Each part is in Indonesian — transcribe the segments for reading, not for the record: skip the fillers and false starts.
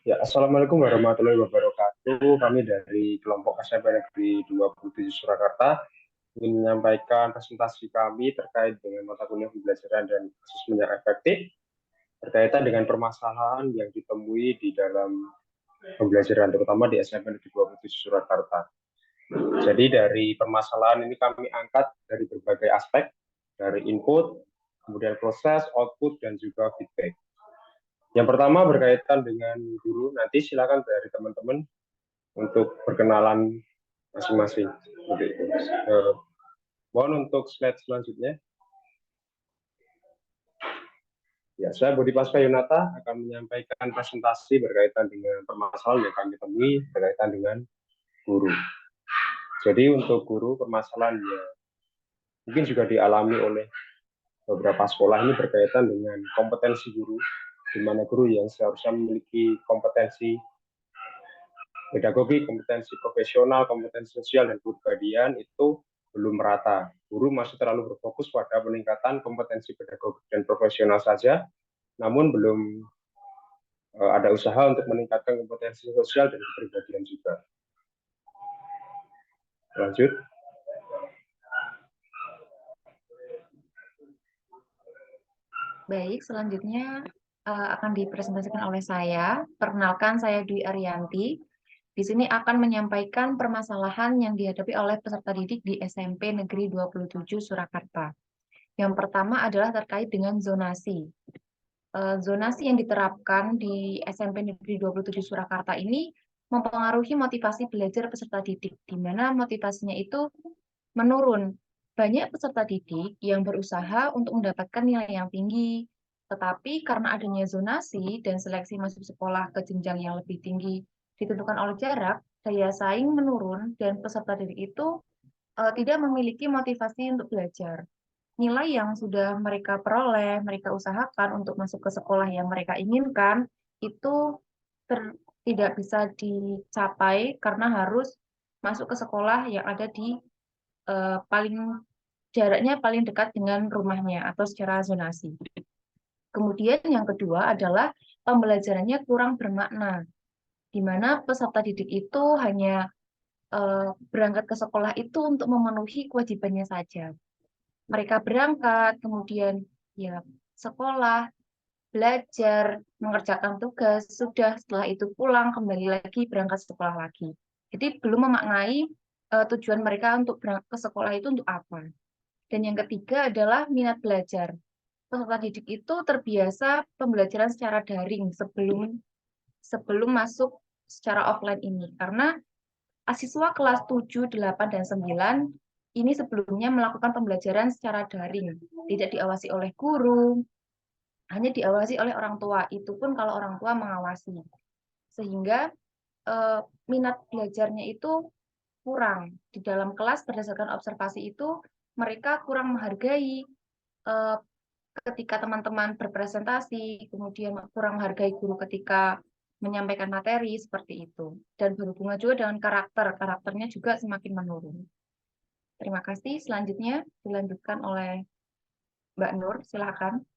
Ya, Assalamualaikum warahmatullahi wabarakatuh. Kami dari kelompok SMP Negeri 27 Surakarta ingin menyampaikan presentasi kami terkait dengan mata kuliah pembelajaran dan asesmen yang efektif berkaitan dengan permasalahan yang ditemui di dalam pembelajaran, terutama di SMP Negeri 27 Surakarta. Jadi dari permasalahan ini kami angkat dari berbagai aspek, dari input, kemudian proses, output, dan juga feedback. Yang pertama berkaitan dengan guru, nanti silakan dari teman-teman untuk perkenalan masing-masing. Mohon untuk slide selanjutnya. Ya, saya Budi Pasca Yunata akan menyampaikan presentasi berkaitan dengan permasalahan yang kami temui berkaitan dengan guru. Jadi untuk guru, permasalahan yang mungkin juga dialami oleh beberapa sekolah ini berkaitan dengan kompetensi guru, di mana guru yang seharusnya memiliki kompetensi pedagogi, kompetensi profesional, kompetensi sosial, dan kepribadian itu belum merata. Guru masih terlalu berfokus pada peningkatan kompetensi pedagogi dan profesional saja, namun belum ada usaha untuk meningkatkan kompetensi sosial dan kepribadian juga. Lanjut. Baik, selanjutnya akan dipresentasikan oleh saya. Perkenalkan, saya Dwi Ariyanti. Di sini akan menyampaikan permasalahan yang dihadapi oleh peserta didik di SMP Negeri 27 Surakarta. Yang pertama adalah terkait dengan zonasi. Zonasi yang diterapkan di SMP Negeri 27 Surakarta ini mempengaruhi motivasi belajar peserta didik, di mana motivasinya itu menurun. Banyak peserta didik yang berusaha untuk mendapatkan nilai yang tinggi, tetapi karena adanya zonasi dan seleksi masuk sekolah ke jenjang yang lebih tinggi ditentukan oleh jarak, daya saing menurun dan peserta didik itu tidak memiliki motivasi untuk belajar. Nilai yang sudah mereka peroleh, mereka usahakan untuk masuk ke sekolah yang mereka inginkan, itu tidak bisa dicapai karena harus masuk ke sekolah yang ada di paling jaraknya paling dekat dengan rumahnya atau secara zonasi. Kemudian yang kedua adalah pembelajarannya kurang bermakna, di mana peserta didik itu hanya berangkat ke sekolah itu untuk memenuhi kewajibannya saja. Mereka berangkat, kemudian ya sekolah, belajar, mengerjakan tugas, sudah setelah itu pulang, kembali lagi berangkat sekolah lagi. Jadi belum memaknai tujuan mereka untuk berangkat ke sekolah itu untuk apa. Dan yang ketiga adalah minat belajar. Peserta didik itu terbiasa pembelajaran secara daring sebelum sebelum masuk secara offline ini. Karena siswa kelas 7, 8, dan 9 ini sebelumnya melakukan pembelajaran secara daring, tidak diawasi oleh guru, hanya diawasi oleh orang tua, itu pun kalau orang tua mengawasi. Sehingga minat belajarnya itu kurang. Di dalam kelas berdasarkan observasi itu, mereka kurang menghargai ketika teman-teman berpresentasi, kemudian kurang menghargai guru ketika menyampaikan materi, seperti itu. Dan berhubungan juga dengan karakternya juga semakin menurun. Terima kasih. Selanjutnya dilanjutkan oleh Mbak Nur, silakan.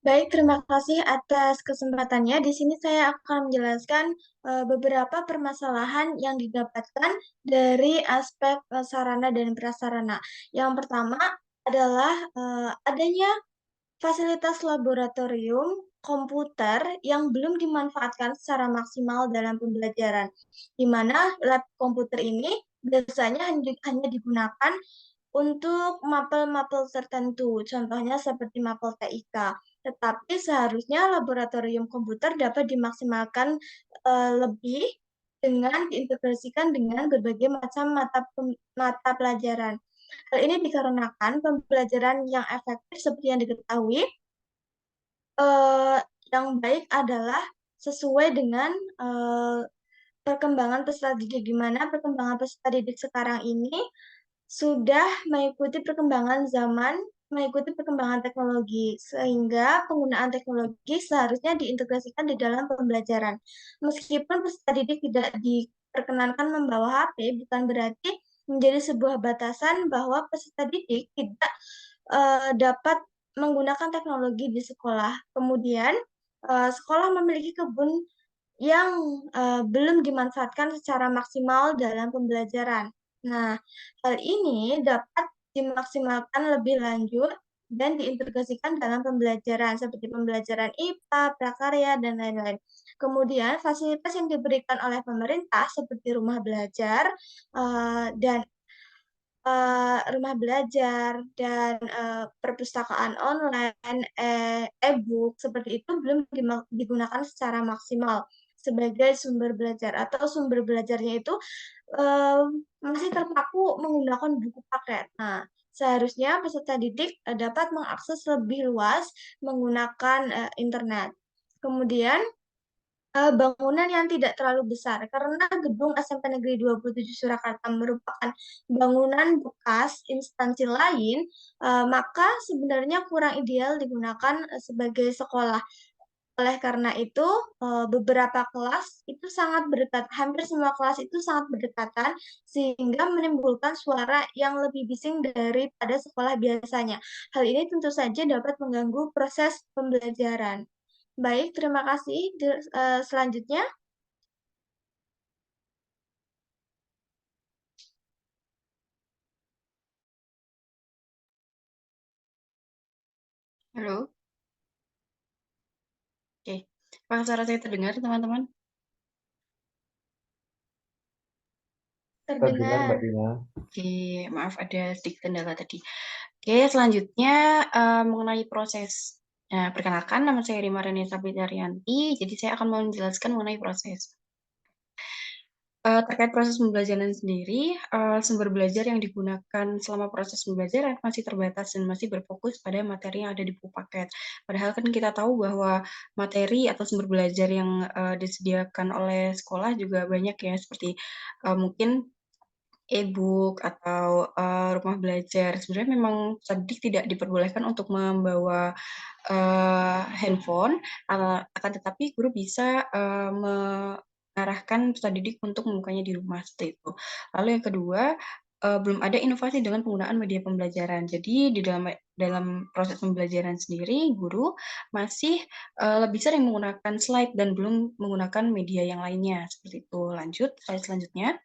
Baik, terima kasih atas kesempatannya. Di sini saya akan menjelaskan beberapa permasalahan yang didapatkan dari aspek sarana dan prasarana. Yang pertama adalah adanya fasilitas laboratorium komputer yang belum dimanfaatkan secara maksimal dalam pembelajaran, di mana lab komputer ini biasanya hanya digunakan untuk mapel-mapel tertentu, contohnya seperti mapel TIK. Tetapi seharusnya laboratorium komputer dapat dimaksimalkan lebih dengan diintegrasikan dengan berbagai macam mata pelajaran. Hal ini dikarenakan pembelajaran yang efektif seperti yang diketahui, yang baik adalah sesuai dengan perkembangan peserta didik, di mana perkembangan peserta didik sekarang ini sudah mengikuti perkembangan zaman, mengikuti perkembangan teknologi, sehingga penggunaan teknologi seharusnya diintegrasikan di dalam pembelajaran. Meskipun peserta didik tidak diperkenankan membawa HP, bukan berarti menjadi sebuah batasan bahwa peserta didik tidak dapat menggunakan teknologi di sekolah. Kemudian, sekolah memiliki kebun yang belum dimanfaatkan secara maksimal dalam pembelajaran. Nah, hal ini dapat dimaksimalkan lebih lanjut dan diintegrasikan dalam pembelajaran seperti pembelajaran IPA, prakarya, dan lain-lain. Kemudian, fasilitas yang diberikan oleh pemerintah seperti dan rumah belajar dan perpustakaan online, e-book seperti itu belum digunakan secara maksimal sebagai sumber belajar atau sumber belajarnya itu masih terpaku menggunakan buku paket. Nah, seharusnya peserta didik dapat mengakses lebih luas menggunakan internet. Kemudian bangunan yang tidak terlalu besar karena gedung SMP Negeri 27 Surakarta merupakan bangunan bekas instansi lain, maka sebenarnya kurang ideal digunakan sebagai sekolah. Oleh karena itu, beberapa kelas itu sangat berdekat, hampir semua kelas itu sangat berdekatan, sehingga menimbulkan suara yang lebih bising daripada sekolah biasanya. Hal ini tentu saja dapat mengganggu proses pembelajaran. Baik, terima kasih. Selanjutnya, Halo, oke. Apakah suara saya terdengar, teman-teman? Terdengar Mbak terdengar. Dina. Oke, maaf ada sedikit kendala tadi. Oke, selanjutnya mengenai proses. Nah, perkenalkan, nama saya Rima Renita Bidarianti. Jadi saya akan menjelaskan mengenai proses. Terkait proses pembelajaran sendiri, sumber belajar yang digunakan selama proses pembelajaran masih terbatas dan masih berfokus pada materi yang ada di buku paket. Padahal kan kita tahu bahwa materi atau sumber belajar yang disediakan oleh sekolah juga banyak ya, seperti mungkin e-book atau rumah belajar. Sebenarnya memang didik tidak diperbolehkan untuk membawa handphone, akan tetapi guru bisa mengarahkan peserta didik untuk membukanya di rumah seperti itu. Lalu yang kedua, belum ada inovasi dengan penggunaan media pembelajaran. Jadi di dalam proses pembelajaran sendiri, guru masih lebih sering menggunakan slide dan belum menggunakan media yang lainnya seperti itu. Lanjut, slide selanjutnya.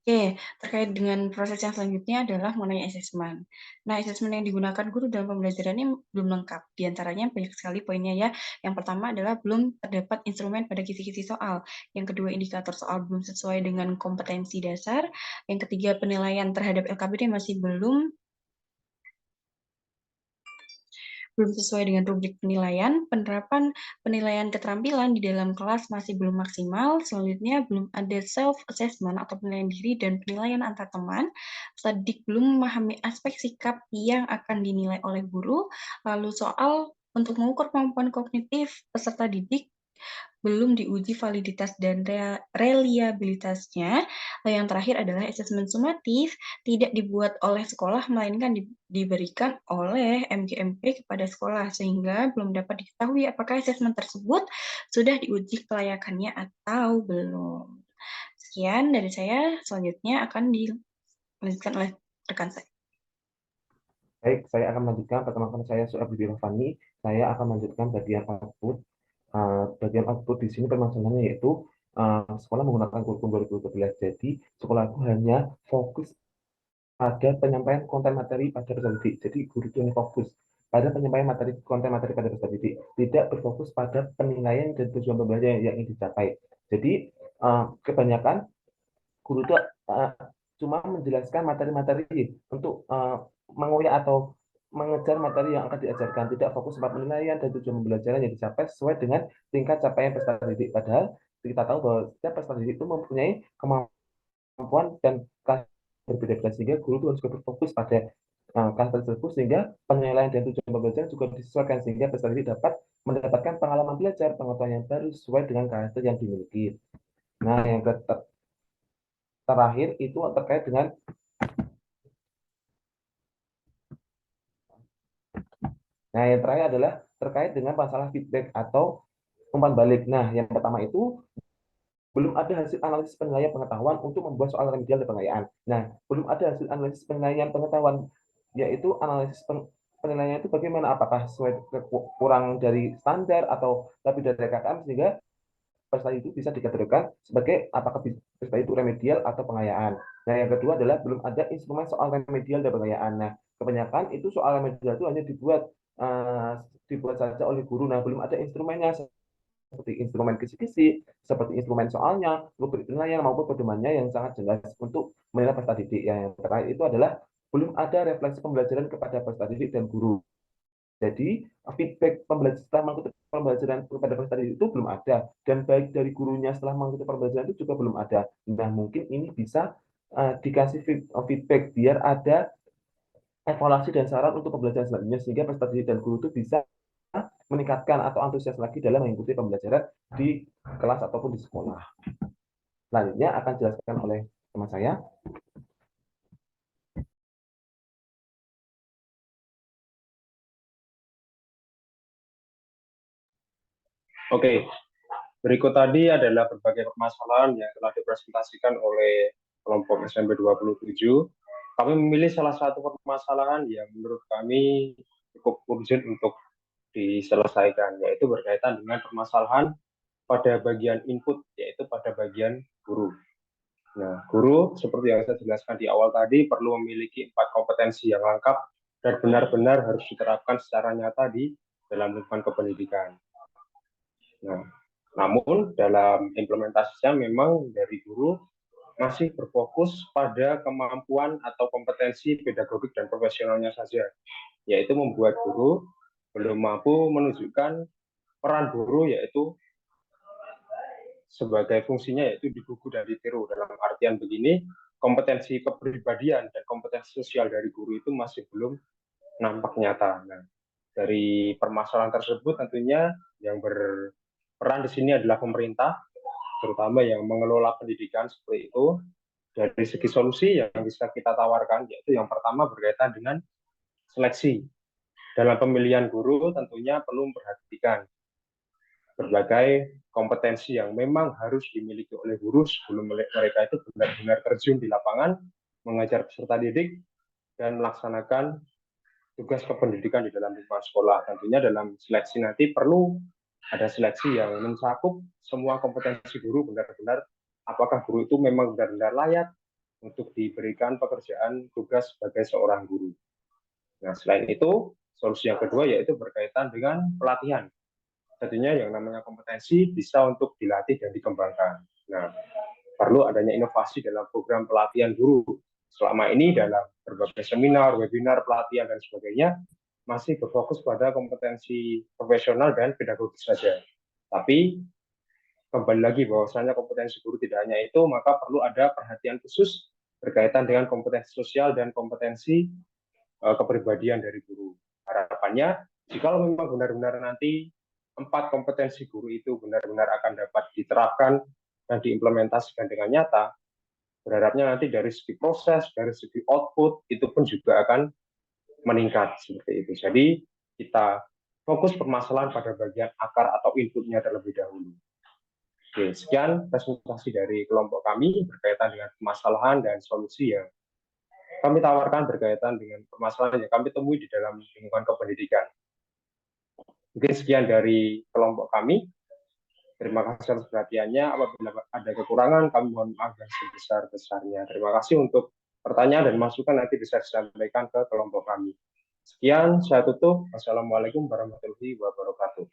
Oke, terkait dengan proses yang selanjutnya adalah mengenai asesmen. Nah, asesmen yang digunakan guru dalam pembelajaran ini belum lengkap. Di antaranya banyak sekali poinnya ya. Yang pertama adalah belum terdapat instrumen pada kisi-kisi soal. Yang kedua, indikator soal belum sesuai dengan kompetensi dasar. Yang ketiga, penilaian terhadap LKPD masih belum sesuai dengan rubrik penilaian, penerapan penilaian keterampilan di dalam kelas masih belum maksimal, selanjutnya belum ada self-assessment atau penilaian diri dan penilaian antar teman, didik belum memahami aspek sikap yang akan dinilai oleh guru, lalu soal untuk mengukur kemampuan kognitif peserta didik belum diuji validitas dan reliabilitasnya. Yang terakhir adalah asesmen sumatif, tidak dibuat oleh sekolah, melainkan diberikan oleh MGMP kepada sekolah, sehingga belum dapat diketahui apakah asesmen tersebut sudah diuji kelayakannya atau belum. Sekian dari saya, selanjutnya akan dilanjutkan oleh rekan saya. Baik, saya akan melanjutkan. Perkenalkan, saya Su'ab Fani. Saya akan melanjutkan bagian output. Bagian output di sini permasalahannya yaitu sekolah menggunakan kurikulum 2012. Jadi sekolah itu hanya fokus pada penyampaian konten materi pada peserta didik. Jadi guru itu hanya fokus pada penyampaian konten materi pada peserta didik, tidak berfokus pada penilaian dan tujuan pembelajaran yang ingin dicapai. Jadi kebanyakan guru itu cuma menjelaskan materi-materi untuk menguyak atau mengejar materi yang akan diajarkan, tidak fokus pada penilaian dan tujuan pembelajaran yang dicapai sesuai dengan tingkat capaian peserta didik. Padahal kita tahu bahwa setiap peserta didik itu mempunyai kemampuan dan kelas berbeda-beda, sehingga guru itu harus berfokus pada kelas tersebut, sehingga penilaian dan tujuan pembelajaran juga disesuaikan, sehingga peserta didik dapat mendapatkan pengalaman belajar, pengetahuan yang baru sesuai dengan karakter yang dimiliki. Nah, yang terakhir itu terkait dengan yang terakhir adalah terkait dengan masalah feedback atau umpan balik. Nah, yang pertama itu belum ada hasil analisis penilaian pengetahuan untuk membuat soal remedial dan pengayaan. Nah, belum ada hasil analisis penilaian pengetahuan, yaitu analisis penilaiannya itu bagaimana? Apakah sesuai kurang dari standar atau lebih dari KKM sehingga prestasi itu bisa dikategorikan sebagai apakah prestasi itu remedial atau pengayaan. Nah, yang kedua adalah belum ada instrumen soal remedial dan pengayaan. Nah, kebanyakan itu soal remedial itu hanya dibuat saja oleh guru. Nah, belum ada instrumennya seperti instrumen kisi-kisi, seperti instrumen soalnya, rubrik penilaian maupun pedomannya yang sangat jelas untuk menilai peserta didik. Yang terakhir itu adalah belum ada refleksi pembelajaran kepada peserta didik dan guru. Jadi feedback setelah mengikuti pembelajaran kepada peserta didik itu belum ada, dan baik dari gurunya setelah mengikuti pembelajaran itu juga belum ada. Nah, mungkin ini bisa dikasih feedback biar ada evaluasi dan saran untuk pembelajaran selanjutnya sehingga peserta didik dan guru itu bisa meningkatkan atau antusias lagi dalam mengikuti pembelajaran di kelas ataupun di sekolah. Selanjutnya akan dijelaskan oleh teman saya. Oke, berikut tadi adalah berbagai permasalahan yang telah dipresentasikan oleh kelompok SMP 27. Kami memilih salah satu permasalahan yang menurut kami cukup urgent untuk diselesaikan, yaitu berkaitan dengan permasalahan pada bagian input, yaitu pada bagian guru. Nah, guru, seperti yang saya jelaskan di awal tadi, perlu memiliki 4 kompetensi yang lengkap dan benar-benar harus diterapkan secara nyata di dalam lingkungan kependidikan. Nah, namun dalam implementasinya memang dari guru masih berfokus pada kemampuan atau kompetensi pedagogik dan profesionalnya saja, yaitu membuat guru belum mampu menunjukkan peran guru yaitu sebagai fungsinya yaitu digugu dan ditiru. Dalam artian begini, kompetensi kepribadian dan kompetensi sosial dari guru itu masih belum nampak nyata. Nah, dari permasalahan tersebut tentunya yang berperan di sini adalah pemerintah, terutama yang mengelola pendidikan seperti itu. Dari segi solusi yang bisa kita tawarkan, yaitu yang pertama berkaitan dengan seleksi. Dalam pemilihan guru tentunya perlu memperhatikan berbagai kompetensi yang memang harus dimiliki oleh guru sebelum mereka itu benar-benar terjun di lapangan, mengajar peserta didik, dan melaksanakan tugas kependidikan di dalam lingkungan sekolah. Tentunya dalam seleksi nanti perlu ada seleksi yang mencakup semua kompetensi guru benar-benar apakah guru itu memang benar-benar layak untuk diberikan pekerjaan tugas sebagai seorang guru. Nah, selain itu, solusi yang kedua yaitu berkaitan dengan pelatihan. Tentunya yang namanya kompetensi bisa untuk dilatih dan dikembangkan. Nah, perlu adanya inovasi dalam program pelatihan guru. Selama ini dalam berbagai seminar, webinar, pelatihan, dan sebagainya, masih berfokus pada kompetensi profesional dan pedagogis saja. Tapi kembali lagi bahwasanya kompetensi guru tidak hanya itu, maka perlu ada perhatian khusus berkaitan dengan kompetensi sosial dan kompetensi kepribadian dari guru. Harapannya, jika memang benar-benar nanti 4 kompetensi guru itu benar-benar akan dapat diterapkan dan diimplementasikan dengan nyata, berharapnya nanti dari segi proses, dari segi output, itu pun juga akan meningkat seperti itu. Jadi, kita fokus permasalahan pada bagian akar atau inputnya terlebih dahulu. Oke, sekian presentasi dari kelompok kami berkaitan dengan permasalahan dan solusi yang kami tawarkan berkaitan dengan permasalahan yang kami temui di dalam lingkungan kependidikan. Mungkin sekian dari kelompok kami. Terima kasih atas perhatiannya. Apabila ada kekurangan, kami mohon maaf yang sebesar-besarnya. Terima kasih untuk pertanyaan dan masukan nanti bisa disampaikan ke kelompok kami. Sekian, saya tutup. Wassalamualaikum warahmatullahi wabarakatuh.